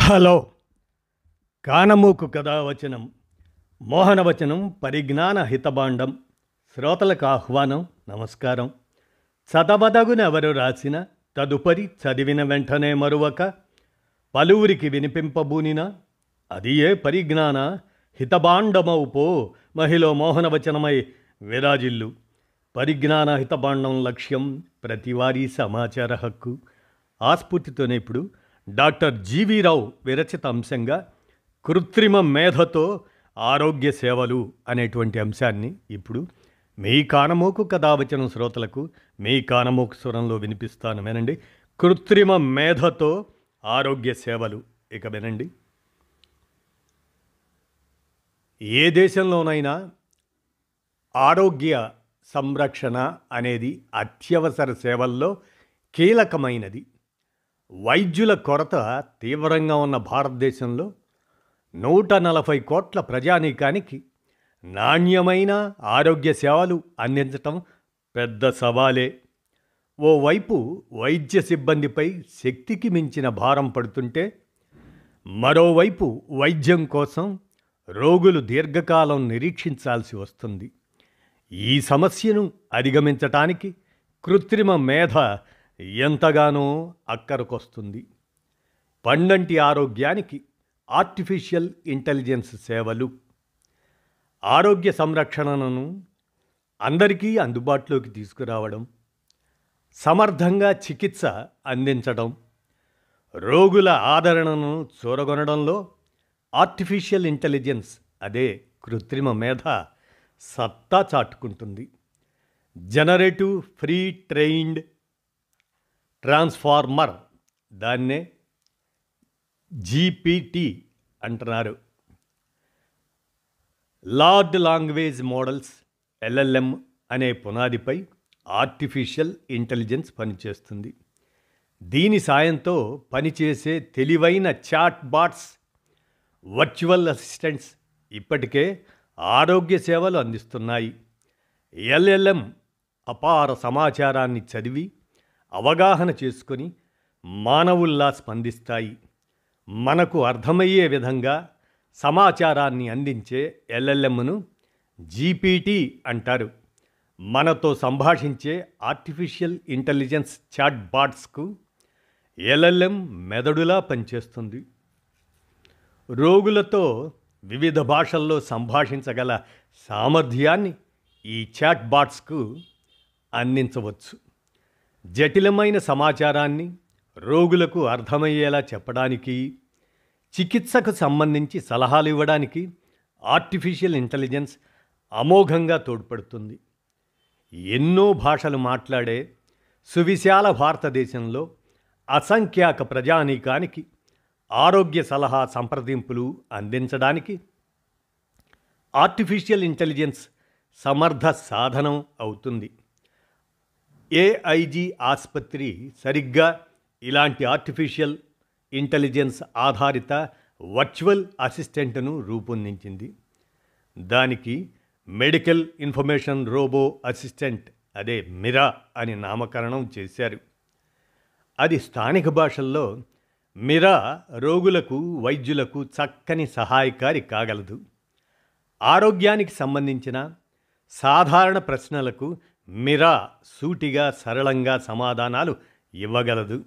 Hello కానమూకు కథావచనం మోహనవచనం పరిజ్ఞాన హితబాండం శ్రోతలకు ఆహ్వానం నమస్కారం. చదవదగునెవరు రాసిన తదుపరి చదివిన వెంటనే మరువక పలువురికి వినిపింపబూనిన అది ఏ పరిజ్ఞాన హితబాండమవు పో మహిళ మోహనవచనమై విరాజిల్లు. పరిజ్ఞాన హితబాండం లక్ష్యం ప్రతివారీ సమాచార హక్కు. ఆస్ఫూర్తితోనే ఇప్పుడు డాక్టర్ జీవీరావు విరచిత అంశంగా కృత్రిమ మేధతో ఆరోగ్య సేవలు అనేటువంటి అంశాన్ని ఇప్పుడు మీ కానమోకు కథావచనం శ్రోతలకు మీ కానమోకు స్వరంలో వినిపిస్తాను. వినండి. కృత్రిమ మేధతో ఆరోగ్య సేవలు. ఇక వినండి. ఏ దేశంలోనైనా ఆరోగ్య సంరక్షణ అనేది అత్యవసర సేవల్లో కీలకమైనది. వైద్యుల కొరత తీవ్రంగా ఉన్న భారతదేశంలో 140 కోట్ల ప్రజానీకానికి నాణ్యమైన ఆరోగ్య సేవలు అందించటం పెద్ద సవాలే. ఓవైపు వైద్య సిబ్బందిపై శక్తికి మించిన భారం పడుతుంటే, మరోవైపు వైద్యం కోసం రోగులు దీర్ఘకాలం నిరీక్షించాల్సి వస్తుంది. ఈ సమస్యను అధిగమించటానికి కృత్రిమ మేధ ఎంతగానో అక్కరకొస్తుంది. పండంటి ఆరోగ్యానికి ఆర్టిఫిషియల్ ఇంటెలిజెన్స్ సేవలు. ఆరోగ్య సంరక్షణను అందరికీ అందుబాటులోకి తీసుకురావడం, సమర్థంగా చికిత్స అందించడం, రోగుల ఆదరణను చూరగొనడంలో ఆర్టిఫిషియల్ ఇంటెలిజెన్స్ అదే కృత్రిమ మేధ సత్తా చాటుకుంటుంది. జనరేటివ్ ఫ్రీ ట్రైన్డ్ ట్రాన్స్ఫార్మర్, దాన్నే జీపీటీ అంటున్నారు. లార్జ్ లాంగ్వేజ్ మోడల్స్ ఎల్ఎల్ఎం అనే పునాదిపై ఆర్టిఫిషియల్ ఇంటెలిజెన్స్ పనిచేస్తుంది. దీని సాయంతో పనిచేసే తెలివైన చాట్ బాట్స్, వర్చువల్ అసిస్టెంట్స్ ఇప్పటికే ఆరోగ్య సేవలు అందిస్తున్నాయి. ఎల్ఎల్ఎం అపార సమాచారాన్ని చదివి అవగాహన చేసుకొని మానవుల్లా స్పందిస్తాయి. మనకు అర్థమయ్యే విధంగా సమాచారాన్ని అందించే ఎల్ఎల్ఎంను జీపీటీ అంటారు. మనతో సంభాషించే ఆర్టిఫిషియల్ ఇంటెలిజెన్స్ చాట్ బాట్స్కు ఎల్ఎల్ఎం మెదడులా పనిచేస్తుంది. రోగులతో వివిధ భాషల్లో సంభాషించగల సామర్థ్యాన్ని ఈ చాట్ బాట్స్కు అందించవచ్చు. జటిలమైన సమాచారాన్ని రోగులకు అర్థమయ్యేలా చెప్పడానికి, చికిత్సకు సంబంధించి సలహాలు ఇవ్వడానికి ఆర్టిఫిషియల్ ఇంటెలిజెన్స్ అమోఘంగా తోడ్పడుతుంది. ఎన్నో భాషలు మాట్లాడే సువిశాల భారతదేశంలో అసంఖ్యాక ప్రజానీకానికి ఆరోగ్య సలహా సంప్రదింపులు అందించడానికి ఆర్టిఫిషియల్ ఇంటెలిజెన్స్ సమర్థ సాధనం అవుతుంది. ఏఐజీ ఆసుపత్రి సరిగ్గా ఇలాంటి ఆర్టిఫిషియల్ ఇంటెలిజెన్స్ ఆధారిత వర్చువల్ అసిస్టెంట్ను రూపొందించింది. దానికి మెడికల్ ఇన్ఫర్మేషన్ రోబో అసిస్టెంట్, అదే మిరా అని నామకరణం చేశారు. అది స్థానిక భాషల్లో మిరా రోగులకు, వైద్యులకు చక్కని సహాయకారి కాగలదు. ఆరోగ్యానికి సంబంధించిన సాధారణ ప్రశ్నలకు మిరా సూటిగా సరళంగా సమాధానాలు ఇవ్వగలదు.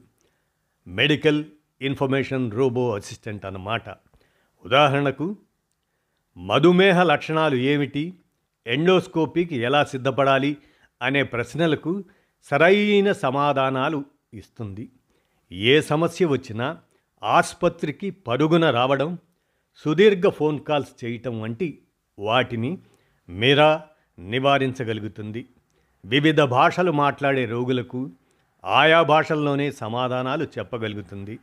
మెడికల్ ఇన్ఫర్మేషన్ రోబో అసిస్టెంట్ అన్నమాట. ఉదాహరణకు, మధుమేహ లక్షణాలు ఏమిటి, ఎండోస్కోపీకి ఎలా సిద్ధపడాలి అనే ప్రశ్నలకు సరైన సమాధానాలు ఇస్తుంది. ఏ సమస్య వచ్చినా ఆసుపత్రికి పరుగున రావడం, సుదీర్ఘ ఫోన్ కాల్స్ చేయటం వంటి వాటిని మిరా నివారించగలుగుతుంది. వివిధ భాషలు మాట్లాడే రోగులకు ఆయా భాషల్లోనే సమాధానాలు చెప్పగలుగుతుంది.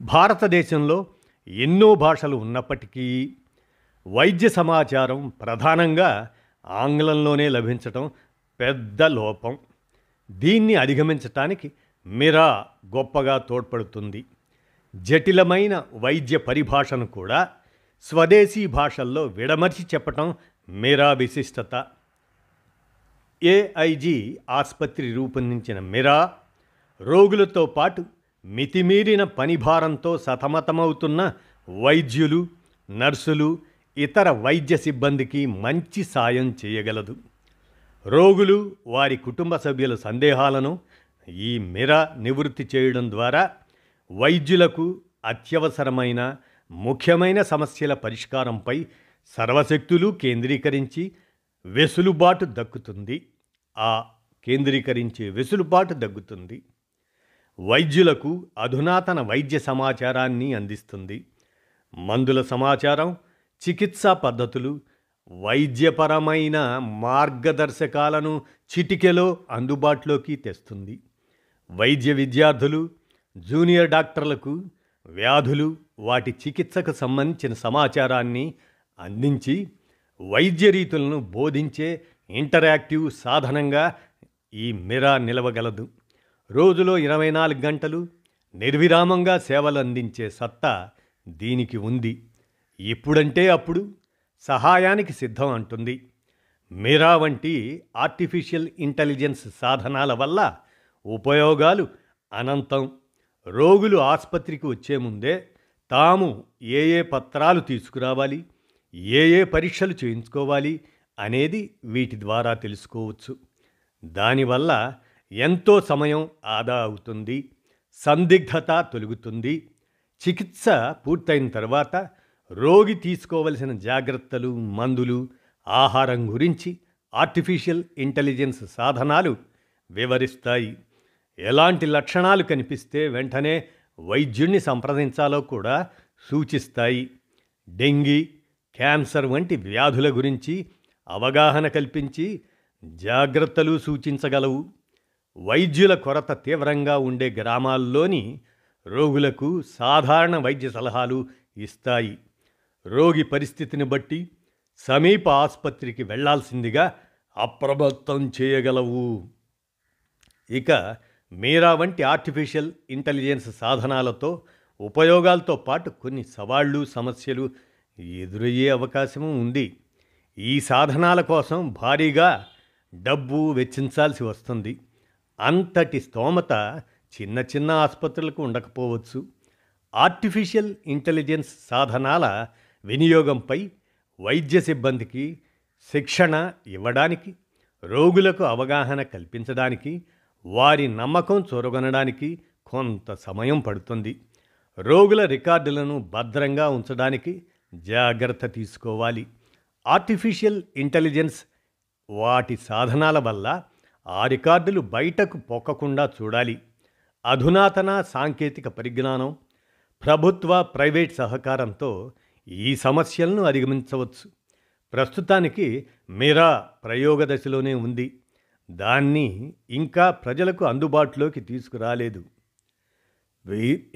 భారతదేశంలో ఎన్నో భాషలు ఉన్నప్పటికీ వైద్య సమాచారం ప్రధానంగా ఆంగ్లంలోనే లభించటం పెద్ద లోపం. దీన్ని అధిగమించటానికి మిరా గొప్పగా తోడ్పడుతుంది. జటిలమైన వైద్య పరిభాషను కూడా స్వదేశీ భాషల్లో విడమర్చి చెప్పటం మిరా విశిష్టత. ఏఐజీ ఆసుపత్రి రూపొందించిన మిరా రోగులతో పాటు మితిమీరిన పనిభారంతో సతమతమవుతున్న వైద్యులు, నర్సులు, ఇతర వైద్య సిబ్బందికి మంచి సాయం చేయగలదు. రోగులు, వారి కుటుంబ సభ్యుల సందేహాలను ఈ మిరా నివృత్తి చేయడం ద్వారా వైద్యులకు అత్యవసరమైన ముఖ్యమైన సమస్యల పరిష్కారంపై సర్వశక్తులు కేంద్రీకరించి వెసులుబాటు దక్కుతుంది. కేంద్రీకరించే వెసులుబాటు దక్కుతుంది. వైద్యులకు అధునాతన వైద్య సమాచారాన్ని అందిస్తుంది. మందుల సమాచారం, చికిత్సా పద్ధతులు, వైద్యపరమైన మార్గదర్శకాలను చిటికెలో అందుబాటులోకి తెస్తుంది. వైద్య విద్యార్థులు, జూనియర్ డాక్టర్లకు వ్యాధులు, వాటి చికిత్సకు సంబంధించిన సమాచారాన్ని అందించి వైద్య రీతులను బోధించే ఇంటరాక్టివ్ సాధనంగా ఈ మిరా నిలవగలదు. రోజులో 24 గంటలు నిర్విరామంగా సేవలు అందించే సత్తా దీనికి ఉంది. ఇప్పుడంటే అప్పుడు సహాయానికి సిద్ధం అంటుంది. మిరా వంటి ఆర్టిఫిషియల్ ఇంటెలిజెన్స్ సాధనాల వల్ల ఉపయోగాలు అనంతం. రోగులు ఆసుపత్రికి వచ్చే ముందే తాము ఏ పత్రాలు తీసుకురావాలి, ఏ పరీక్షలు చేయించుకోవాలి అనేది వీటి ద్వారా తెలుసుకోవచ్చు. దానివల్ల ఎంతో సమయం ఆదా అవుతుంది, సందిగ్ధత తొలగుతుంది. చికిత్స పూర్తయిన తర్వాత రోగి తీసుకోవలసిన జాగ్రత్తలు, మందులు, ఆహారం గురించి ఆర్టిఫిషియల్ ఇంటెలిజెన్స్ సాధనాలు వివరిస్తాయి. ఎలాంటి లక్షణాలు కనిపిస్తే వెంటనే వైద్యుణ్ణి సంప్రదించాలో కూడా సూచిస్తాయి. డెంగీ, క్యాన్సర్ వంటి వ్యాధుల గురించి అవగాహన కల్పించి జాగ్రత్తలు సూచించగలవు. వైద్యుల కొరత తీవ్రంగా ఉండే గ్రామాల్లోని రోగులకు సాధారణ వైద్య సలహాలు ఇస్తాయి. రోగి పరిస్థితిని బట్టి సమీప ఆసుపత్రికి వెళ్లాల్సిందిగా అప్రమత్తం చేయగలవు. ఇక మీరా వంటి ఆర్టిఫిషియల్ ఇంటెలిజెన్స్ సాధనాలతో ఉపయోగాలతో పాటు కొన్ని సవాళ్లు, సమస్యలు ఎదురయ్యే అవకాశము ఉంది. ఈ సాధనాల కోసం భారీగా డబ్బు వెచ్చించాల్సి వస్తుంది. అంతటి స్తోమత చిన్న చిన్న ఆసుపత్రులకు ఉండకపోవచ్చు. ఆర్టిఫిషియల్ ఇంటెలిజెన్స్ సాధనాల వినియోగంపై వైద్య సిబ్బందికి శిక్షణ ఇవ్వడానికి, రోగులకు అవగాహన కల్పించడానికి, వారి నమ్మకం చూరగొనడానికి కొంత సమయం పడుతుంది. రోగుల రికార్డులను భద్రంగా ఉంచడానికి జాగ్రత్త తీసుకోవాలి. ఆర్టిఫిషియల్ ఇంటెలిజెన్స్ వాటి సాధనాల వల్ల ఆ రికార్డులు బయటకు పొక్కకుండా చూడాలి. అధునాతన సాంకేతిక పరిజ్ఞానం, ప్రభుత్వ, ప్రైవేట్ సహకారంతో ఈ సమస్యలను అధిగమించవచ్చు. ప్రస్తుతానికి మిరా ప్రయోగ దశలోనే ఉంది. దాన్ని ఇంకా ప్రజలకు అందుబాటులోకి తీసుకురాలేదు.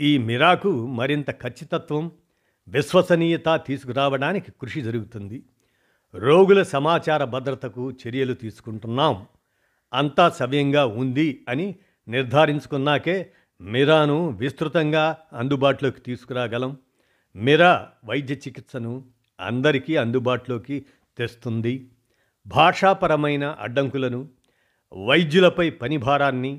ఈ మిరాకు మరింత ఖచ్చితత్వం, విశ్వసనీయత తీసుకురావడానికి కృషి జరుగుతుంది. రోగుల సమాచార భద్రతకు చర్యలు తీసుకుంటున్నాం. అంతా సవ్యంగా ఉంది అని నిర్ధారించుకున్నాకే మిరాను విస్తృతంగా అందుబాటులోకి తీసుకురాగలం. మిరా వైద్య చికిత్సను అందరికీ అందుబాటులోకి తెస్తుంది. భాషాపరమైన అడ్డంకులను, వైద్యులపై పనిభారాన్ని,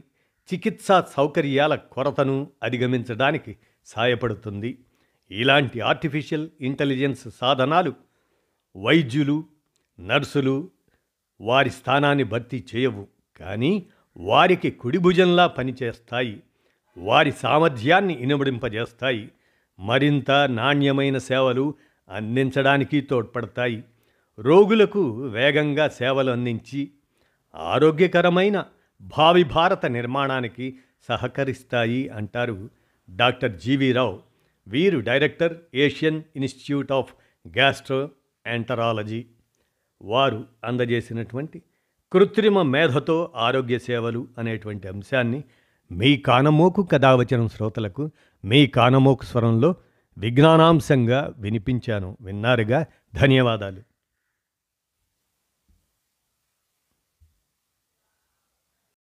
చికిత్సా సౌకర్యాల కొరతను అధిగమించడానికి సహాయపడుతుంది. ఇలాంటి ఆర్టిఫిషియల్ ఇంటెలిజెన్స్ సాధనాలు వైద్యులు, నర్సులు వారి స్థానాన్ని భర్తీ చేయవు, కానీ వారికి కుడిభుజంలా పనిచేస్తాయి. వారి సామర్థ్యాన్ని ఇనుమడింపజేస్తాయి. మరింత నాణ్యమైన సేవలు అందించడానికి తోడ్పడతాయి. రోగులకు వేగంగా సేవలు అందించి ఆరోగ్యకరమైన భావి భారత నిర్మాణానికి సహకరిస్తాయి అంటారు డాక్టర్ జీవీ రావు. వీరు director, Asian institute of gastroenterology. వారు అందజేసినటువంటి కృత్రిమ మేధతో ఆరోగ్య సేవలు అనేటువంటి అంశాన్ని మీ కానమోకు కథావచనం శ్రోతలకు మీ కానమోకు స్వరంలో విజ్ఞానాంశంగా వినిపించాను. విన్నారుగా? ధన్యవాదాలు.